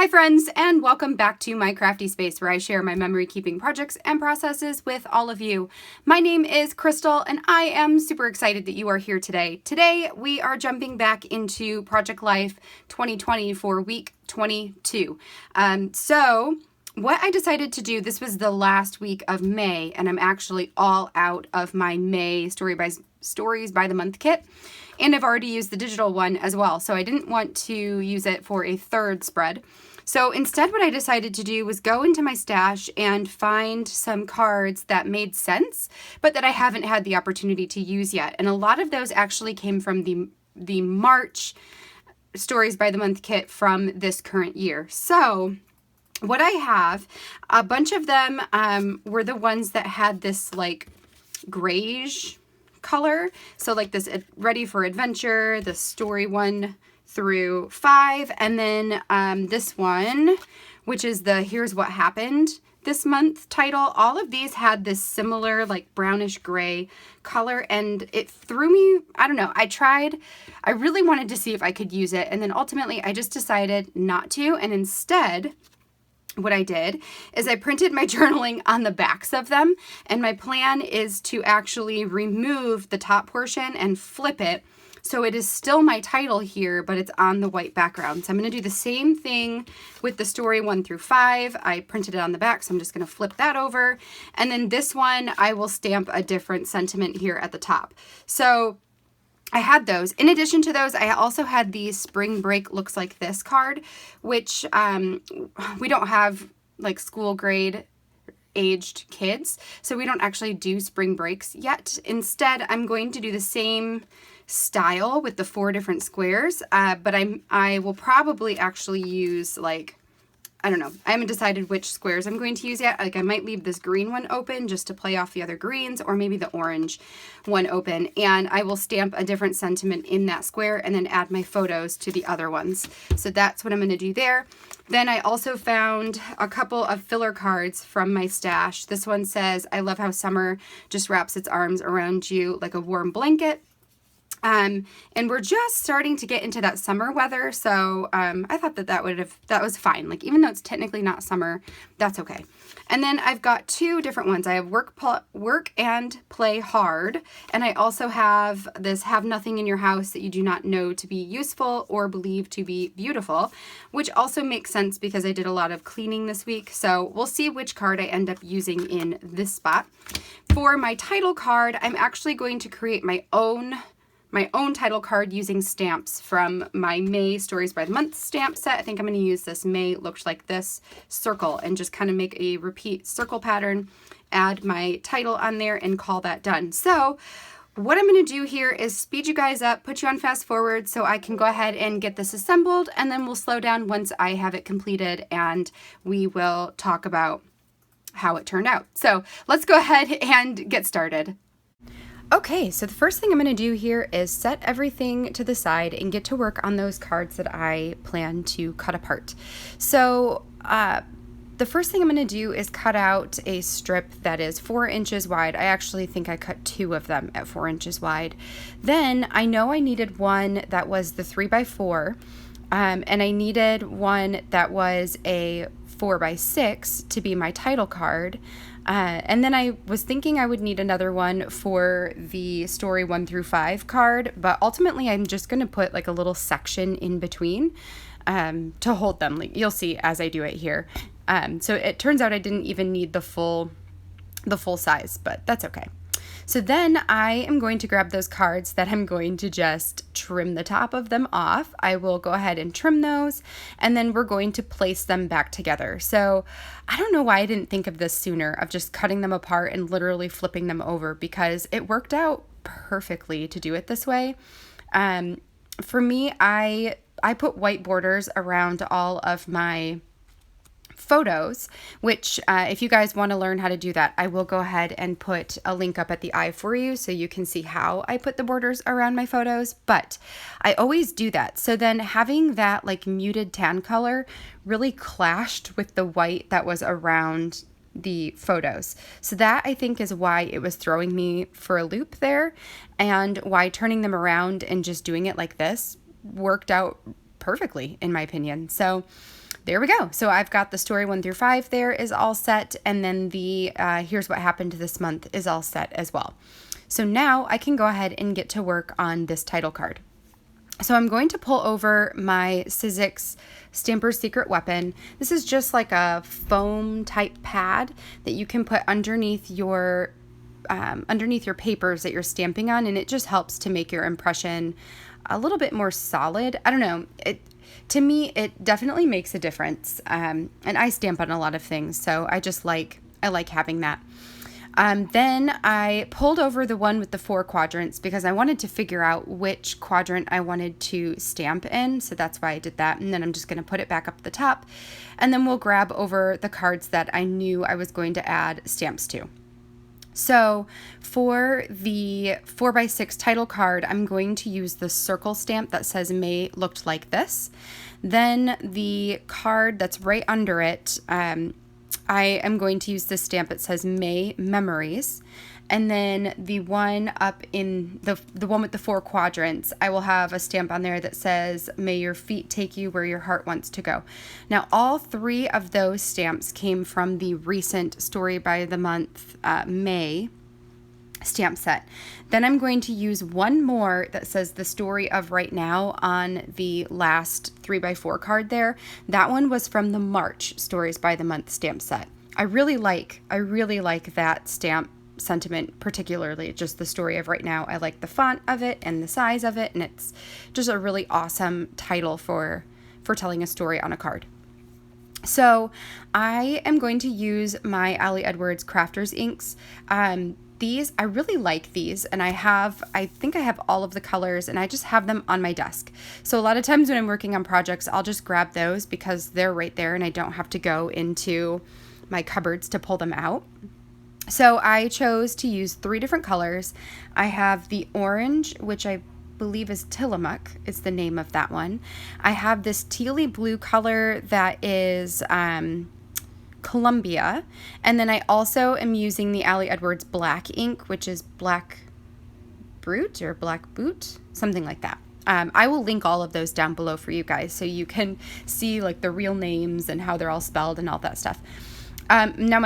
Hi friends, and welcome back to my crafty space where I share my memory keeping projects and processes with all of you. My name is Crystal and I am super excited that you are here today. Today we are jumping back into Project Life 2020 for week 22. So what I decided to do, this was the last week of May and I'm actually all out of my May Stories by the Month kit. And I've already used the digital one as well, so I didn't want to use it for a third spread. So instead what I decided to do was go into my stash and find some cards that made sense, but that I haven't had the opportunity to use yet. And a lot of those actually came from the March Stories by the Month kit from this current year. So what I have, a bunch of them were the ones that had this like grayish color. So like this Ready for Adventure, the story 1 through 5, and then this one, which is the Here's What Happened This Month title. All of these had this similar like brownish gray color and it threw me, I don't know, I really wanted to see if I could use it, and then ultimately I just decided not to, and instead what I did is I printed my journaling on the backs of them, and my plan is to actually remove the top portion and flip it so it is still my title here, but it's on the white background. So I'm going to do the same thing with the story 1 through 5. I printed it on the back, so I'm just going to flip that over. And then this one, I will stamp a different sentiment here at the top. So I had those. In addition to those, I also had the Spring Break Looks Like This card, which we don't have like school grade aged kids, so we don't actually do spring breaks yet. Instead, I'm going to do the same style with the 4 different squares, but I will probably actually use like, I don't know, I haven't decided which squares I'm going to use yet. Like I might leave this green one open just to play off the other greens, or maybe the orange one open, and I will stamp a different sentiment in that square and then add my photos to the other ones. So that's what I'm going to do there. Then I also found a couple of filler cards from my stash. This one says, I love how summer just wraps its arms around you like a warm blanket. And we're just starting to get into that summer weather, so I thought that was fine. Like even though it's technically not summer, that's okay. And then I've got 2 different ones. I have work and play hard, and I also have this have nothing in your house that you do not know to be useful or believe to be beautiful, which also makes sense because I did a lot of cleaning this week. So we'll see which card I end up using in this spot. For my title card, I'm actually going to create my own title card using stamps from my May Stories by the Month stamp set. I think I'm going to use this May Looked Like This circle and just kind of make a repeat circle pattern, add my title on there, and call that done. So what I'm going to do here is speed you guys up, put you on fast forward so I can go ahead and get this assembled, and then we'll slow down once I have it completed and we will talk about how it turned out. So let's go ahead and get started. Okay, so the first thing I'm going to do here is set everything to the side and get to work on those cards that I plan to cut apart. So the first thing I'm going to do is cut out a strip that is 4 inches wide. I actually think I cut 2 of them at 4 inches wide. Then I know I needed one that was the 3x4, and I needed one that was a 4x6 to be my title card. And then I was thinking I would need another one for the story 1 through 5 card, but ultimately I'm just going to put like a little section in between to hold them. Like you'll see as I do it here. So it turns out I didn't even need the full size, but that's okay. So then I am going to grab those cards that I'm going to just trim the top of them off. I will go ahead and trim those, and then we're going to place them back together. So I don't know why I didn't think of this sooner, of just cutting them apart and literally flipping them over, because it worked out perfectly to do it this way. For me, I put white borders around all of my photos, which if you guys want to learn how to do that, I will go ahead and put a link up at the eye for you so you can see how I put the borders around my photos, but I always do that. So then having that like muted tan color really clashed with the white that was around the photos. So that I think is why it was throwing me for a loop there, and why turning them around and just doing it like this worked out perfectly, in my opinion. So there we go. So I've got the story 1 through 5 there is all set. And then the here's what happened this month is all set as well. So now I can go ahead and get to work on this title card. So I'm going to pull over my Sizzix Stamper's Secret Weapon. This is just like a foam type pad that you can put underneath your papers that you're stamping on, and it just helps to make your impression a little bit more solid. I don't know. To me, it definitely makes a difference. And I stamp on a lot of things, so I like having that. Then I pulled over the one with the 4 quadrants because I wanted to figure out which quadrant I wanted to stamp in. So that's why I did that. And then I'm just going to put it back up at the top, and then we'll grab over the cards that I knew I was going to add stamps to. So for the 4x6 title card, I'm going to use the circle stamp that says May looked like this. Then the card that's right under it, I am going to use this stamp that says May Memories. And then the one up in the one with the 4 quadrants, I will have a stamp on there that says, May your feet take you where your heart wants to go. Now, all 3 of those stamps came from the recent Story by the Month May stamp set. Then I'm going to use one more that says the story of right now on the last 3x4 card there. That one was from the March Stories by the Month stamp set. I really like that stamp sentiment, particularly just the story of right now. I like the font of it and the size of it, and it's just a really awesome title for telling a story on a card. So I am going to use my Ali Edwards Crafters inks. These, I really like these, and I think I have all of the colors, and I just have them on my desk. So a lot of times when I'm working on projects, I'll just grab those because they're right there and I don't have to go into my cupboards to pull them out. So I chose to use 3 different colors. I have the orange, which I believe is Tillamook, is the name of that one. I have this tealy blue color that is Columbia. And then I also am using the Ali Edwards black ink, which is Black Brute or Black Boot, something like that. I will link all of those down below for you guys so you can see like the real names and how they're all spelled and all that stuff. Now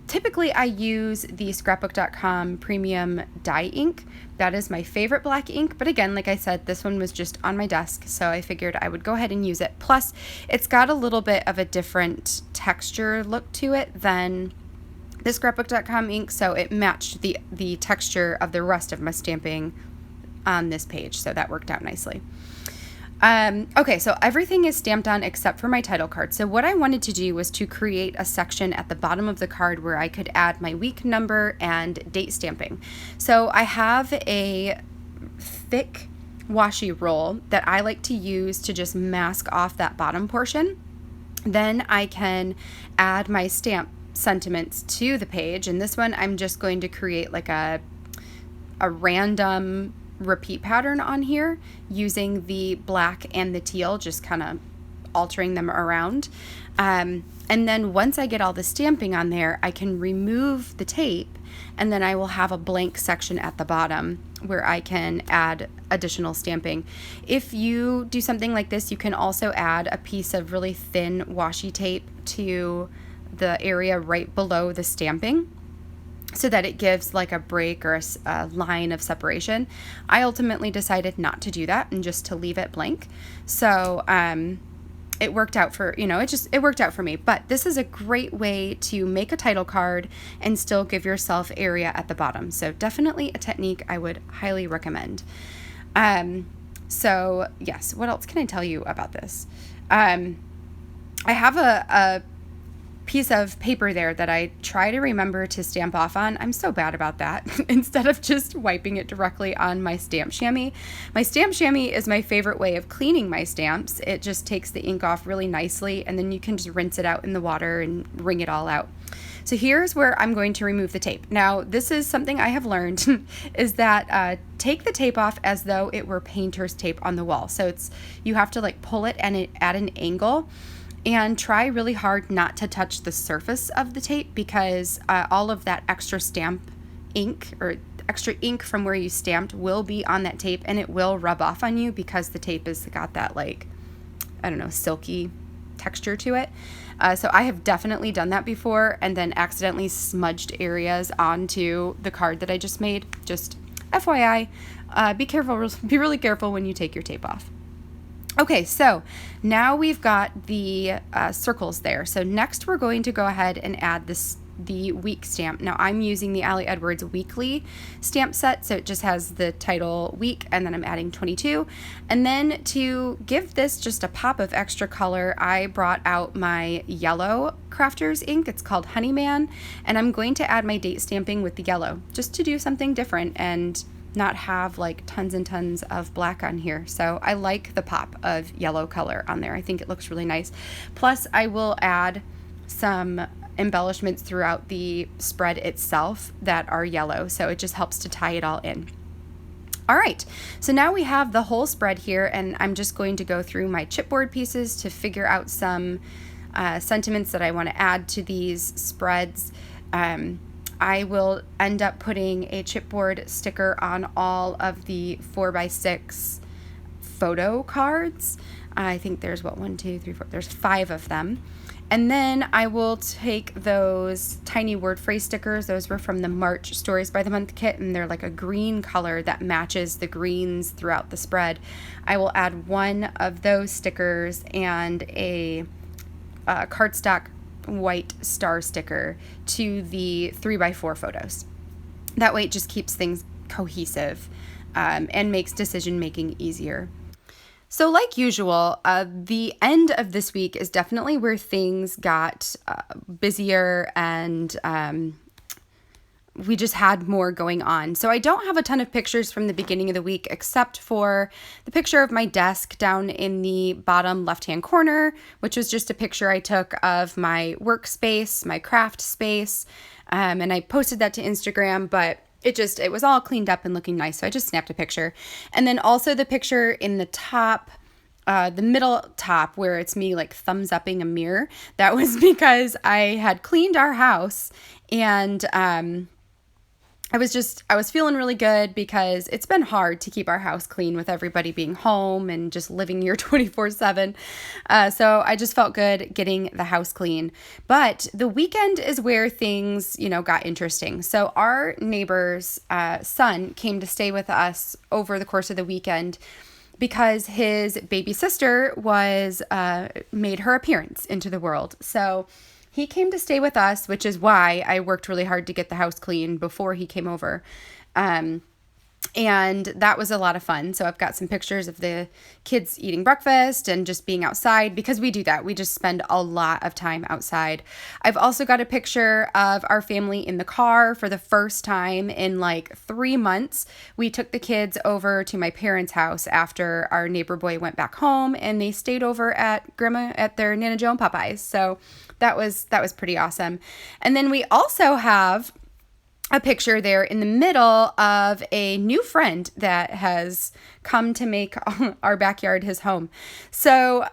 typically I use the Scrapbook.com premium dye ink. That is my favorite black ink, but again, like I said, this one was just on my desk, so I figured I would go ahead and use it. Plus, it's got a little bit of a different texture look to it than the Scrapbook.com ink, so it matched the texture of the rest of my stamping on this page, so that worked out nicely. Okay, so everything is stamped on except for my title card. So what I wanted to do was to create a section at the bottom of the card where I could add my week number and date stamping. So I have a thick washi roll that I like to use to just mask off that bottom portion. Then I can add my stamp sentiments to the page. And this one, I'm just going to create like a random repeat pattern on here using the black and the teal, just kind of altering them around. And then once I get all the stamping on there, I can remove the tape, and then I will have a blank section at the bottom where I can add additional stamping. If you do something like this, you can also add a piece of really thin washi tape to the area right below the stamping, so that it gives like a break or a line of separation. I ultimately decided not to do that and just to leave it blank. So it worked out for, it worked out for me. But this is a great way to make a title card and still give yourself area at the bottom. So definitely a technique I would highly recommend. So yes, what else can I tell you about this? I have a piece of paper there that I try to remember to stamp off on. I'm so bad about that. Instead of just wiping it directly on my stamp chamois. My stamp chamois is my favorite way of cleaning my stamps. It just takes the ink off really nicely, and then you can just rinse it out in the water and wring it all out. So here's where I'm going to remove the tape. Now, this is something I have learned is that take the tape off as though it were painter's tape on the wall. So you have to like pull it and at an angle, and try really hard not to touch the surface of the tape, because all of that extra stamp ink or extra ink from where you stamped will be on that tape, and it will rub off on you because the tape has got that like I don't know, silky texture to it. So I have definitely done that before and then accidentally smudged areas onto the card that I just made. Just FYI, be careful, be really careful when you take your tape off. Okay, so now we've got the circles there. So next we're going to go ahead and add the week stamp. Now I'm using the Allie Edwards weekly stamp set, so it just has the title week, and then I'm adding 22. And then to give this just a pop of extra color, I brought out my yellow crafters ink. It's called Honeyman, and I'm going to add my date stamping with the yellow just to do something different and not have like tons and tons of black on here. So I like the pop of yellow color on there. I think it looks really nice. Plus I will add some embellishments throughout the spread itself that are yellow, so it just helps to tie it all in. All right, so now we have the whole spread here, and I'm just going to go through my chipboard pieces to figure out some sentiments that I want to add to these spreads. I will end up putting a chipboard sticker on all of the 4x6 photo cards. I think there's there's 5 of them. And then I will take those tiny word phrase stickers. Those were from the March Stories by the Month kit, and they're like a green color that matches the greens throughout the spread. I will add one of those stickers and a cardstock white star sticker to the 3x4 photos. That way it just keeps things cohesive and makes decision making easier. So like usual, the end of this week is definitely where things got busier and we just had more going on. So I don't have a ton of pictures from the beginning of the week except for the picture of my desk down in the bottom left-hand corner, which was just a picture I took of my workspace, my craft space, and I posted that to Instagram, but it was all cleaned up and looking nice, so I just snapped a picture. And then also the picture in the top, the middle top where it's me like thumbs upping a mirror, that was because I had cleaned our house and I was feeling really good because it's been hard to keep our house clean with everybody being home and just living here 24/7. So I just felt good getting the house clean. But the weekend is where things, got interesting. So our neighbor's son came to stay with us over the course of the weekend because his baby sister was made her appearance into the world. So he came to stay with us, which is why I worked really hard to get the house clean before he came over. And that was a lot of fun. So I've got some pictures of the kids eating breakfast and just being outside because we do that. We just spend a lot of time outside. I've also got a picture of our family in the car for the first time in like 3 months. We took the kids over to my parents' house after our neighbor boy went back home, and they stayed over at their Nana Jo and Popeye's. So that was pretty awesome. And then we also have a picture there in the middle of a new friend that has come to make our backyard his home. So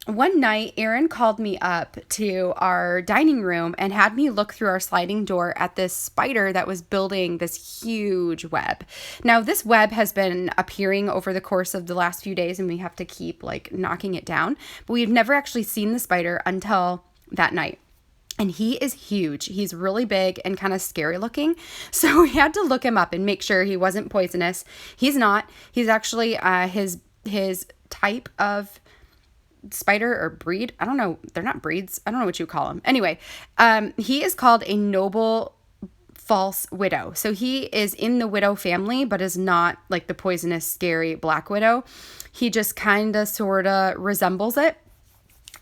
one night, Aaron called me up to our dining room and had me look through our sliding door at this spider that was building this huge web. Now, this web has been appearing over the course of the last few days, and we have to keep like knocking it down. But we've never actually seen the spider until that night. And he is huge. He's really big and kind of scary looking. So we had to look him up and make sure he wasn't poisonous. He's not. He's actually his type of spider or breed. I don't know. They're not breeds. I don't know what you call them. Anyway, he is called a noble false widow. So he is in the widow family, but is not like the poisonous, scary black widow. He just kind of sort of resembles it.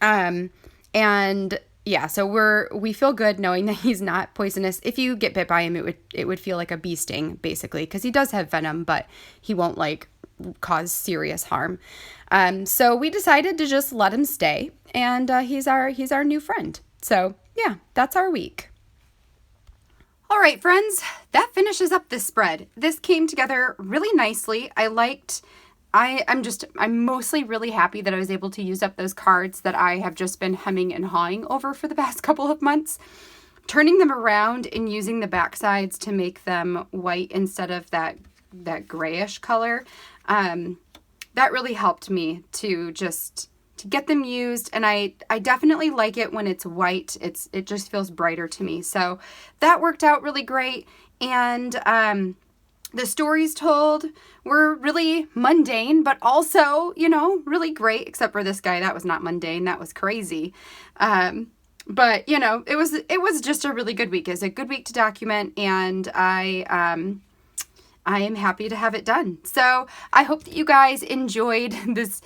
And yeah, so we feel good knowing that he's not poisonous. If you get bit by him, it would feel like a bee sting, basically, because he does have venom, but he won't like cause serious harm. So we decided to just let him stay, and he's our new friend. So yeah, that's our week. All right, friends, that finishes up this spread. This came together really nicely. I'm mostly really happy that I was able to use up those cards that I have just been hemming and hawing over for the past couple of months. Turning them around and using the back sides to make them white instead of that grayish color, that really helped me to just to get them used, and I definitely like it when it's white. It just feels brighter to me. So that worked out really great. And the stories told were really mundane, but also, you know, really great, except for this guy. That was not mundane. That was crazy. But, you know, it was just a really good week. It was a good week to document, and I am happy to have it done. So I hope that you guys enjoyed this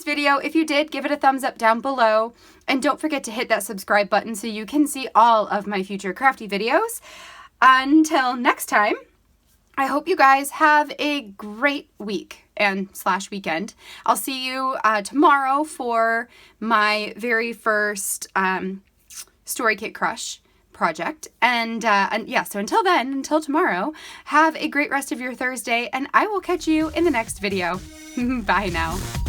video. If you did, give it a thumbs up down below, and don't forget to hit that subscribe button so you can see all of my future crafty videos. Until next time, I hope you guys have a great week and / weekend. I'll see you tomorrow for my very first Story Kit Crush project. And yeah, so until then, until tomorrow, have a great rest of your Thursday, and I will catch you in the next video. Bye now.